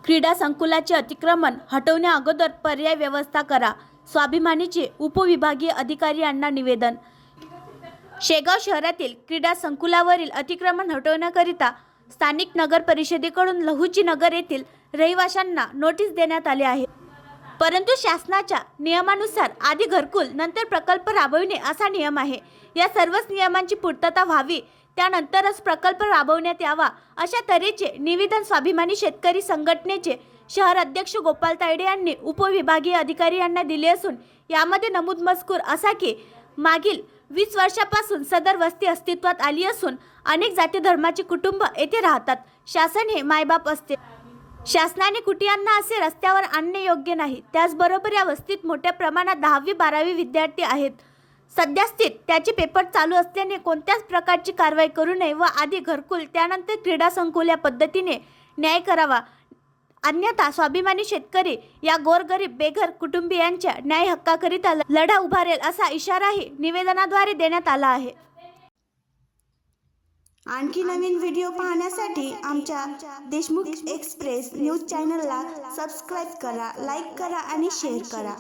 क्रीडा संकुलाचे अतिक्रमण हटवण्या अगोदर पर्याय व्यवस्था करा. स्वाभिमानीचे उपविभागीय अधिकारी यांना निवेदन. शेगाव शहरातील क्रीडा संकुलावरील अतिक्रमण हटवण्याकरिता स्थानिक नगर परिषदेकडून लहुजी नगर येथील रहिवाशांना नोटीस देण्यात आली आहे. परंतु शासनाच्या नियमानुसार आधी घरकुल नंतर प्रकल्प राबविणे असा नियम आहे. या सर्वच नियमांची पूर्तता व्हावी, त्यानंतरच प्रकल्प राबवण्यात यावा अशा तऱ्हेचे निवेदन स्वाभिमानी शेतकरी संघटनेचे शहर अध्यक्ष गोपाल तायडे यांनी उपविभागीय अधिकारी यांना दिले असून यामध्ये नमूद मजकूर असा की मागील 20 वर्षापासून सदर वस्ती अस्तित्वात आली असून अनेक जाती धर्माची कुटुंब येथे राहतात. शासन हे मायबाप असते. शासनाने कुटियांना असे रस्त्यावर आणणे योग्य नाही. त्याचबरोबर या वस्तीत मोठ्या प्रमाणात 10वी-12वी विद्यार्थी आहेत. सद्यस्थित त्याचे पेपर चालू असल्याने कोणत्याच प्रकारची कारवाई करू नये व आधी घरकुल त्यानंतर क्रीडा संकुल या पद्धतीने न्याय करावा. अन्यथा स्वाभिमानी शेतकरी या गोरगरीब बेघर कुटुंबियांच्या न्याय हक्काकरिता लढा उभारेल असा इशाराही निवेदनाद्वारे देण्यात आला आहे. आणखी नवीन व्हिडिओ पाहण्यासाठी आमच्या देशमुख एक्सप्रेस न्यूज चॅनलला सबस्क्राईब करा, लाईक करा आणि शेअर करा.